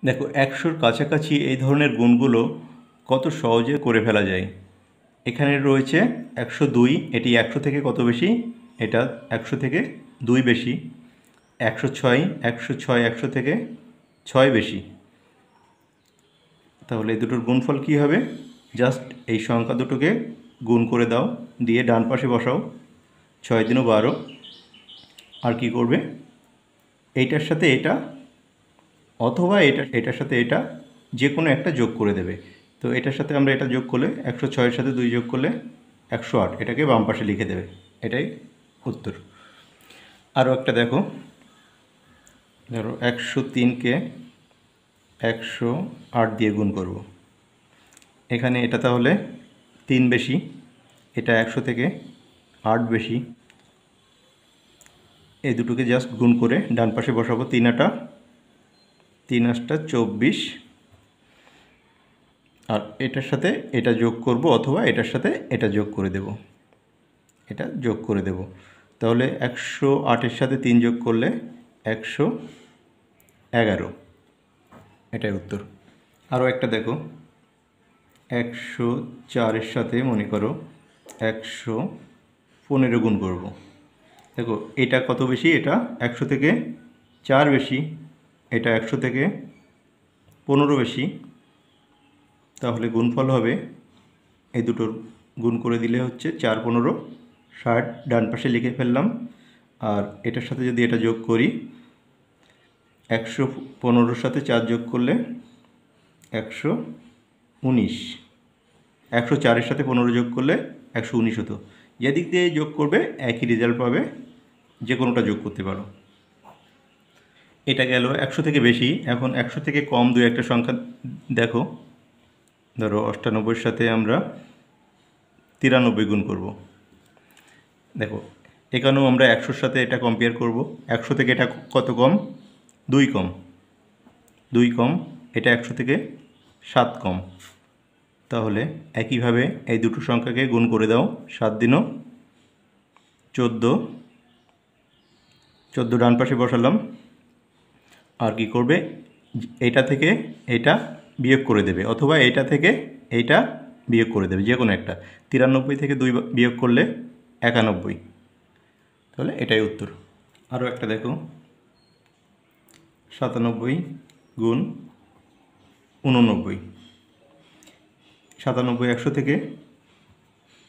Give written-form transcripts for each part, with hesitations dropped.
দেখো, 100-র কাছাকাছি এই ধরনের গুণগুলো কত সহজে করে ফেলা যায়। এখানে রয়েছে 102, এটি 100 থেকে কত বেশি? এটা 100 থেকে 2 বেশি। 106, 106 100 থেকে 6 বেশি। তাহলে এই দুটোর গুণফল কী হবে? জাস্ট এই সংখ্যা দুটোকে গুণ করে দাও, দিয়ে ডান পাশে বসাও। 6 × 12। আর কি করবে? এইটার সাথে এটা অথবা এটার সাথে এটা যে কোনো একটা যোগ করে দেবে। তো এটার সাথে আমরা এটা যোগ করলে 106-এর সাথে 2 যোগ করলে 108, এটাকে বাম পাশে লিখে দেবে। এটাই উত্তর। আরও একটা দেখো, ধরো 103-কে 108 দিয়ে গুণ করব। এখানে এটা তাহলে 3 বেশি, এটা 100 থেকে 8 বেশি। এই দুটোকে জাস্ট গুণ করে ডান পাশে বসাবো। 3 8 24। আর এটার সাথে এটা যোগ করব অথবা এটার সাথে এটা যোগ করে দেব। এটা যোগ করে দেব। তাহলে 108-এর সাথে 3 যোগ করলে 111। এটাই উত্তর। আরও একটা দেখো, 104-এর সাথে মনে করো 115 গুণ করব। দেখো, এটা কত বেশি? এটা 100 থেকে 4 বেশি, এটা 100 থেকে 15 বেশি। তাহলে গুণফল হবে, এই দুটোর গুণ করে দিলে হচ্ছে 4 15 60, ডান পাশে লিখে ফেললাম। আর এটার সাথে যদি এটা যোগ করি, 115-র সাথে 4 যোগ করলে 119। 104-এর সাথে 15 যোগ করলে 119 হতো। যেদিক দিয়ে যোগ করবে একই রেজাল্ট পাবে, যে কোনোটা যোগ করতে পারো। এটা গেল 100 থেকে বেশি। এখন 100 থেকে কম দু একটা সংখ্যা দেখো। ধরো 98-এর সাথে আমরা 93 গুণ করব। দেখো, এখানেও আমরা 100-র সাথে এটা কম্পেয়ার করব। 100 থেকে এটা কত কম? 2 কম। 2 কম, এটা 100 থেকে 7 কম। তাহলে একইভাবে এই দুটো সংখ্যাকে গুণ করে দাও। 7 × 14। 14 ডান পাশে বসালাম। আর কি করবে? এটা থেকে এটা বিয়োগ করে দেবে অথবা এটা থেকে এইটা বিয়োগ করে দেবে, যে কোনো একটা। 93 থেকে 2 বিয়োগ করলে 91। তাহলে এটাই উত্তর। আরও একটা দেখো, 97 গুণ 89। 97 100 থেকে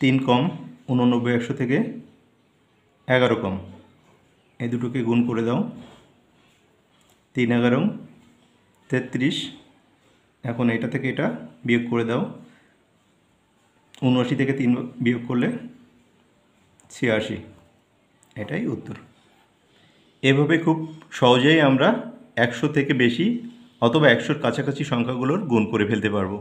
3 কম, 89 100 থেকে 11 কম। এই দুটোকে গুণ করে দাও। 3 11 33। এখন এটা থেকে এটা বিয়োগ করে দাও। 79 থেকে 3 বিয়োগ করলে 86। এটাই উত্তর। এভাবে খুব সহজেই আমরা 100 থেকে বেশি অথবা 100-র কাছাকাছি সংখ্যাগুলোর গুণ করে ফেলতে পারবো।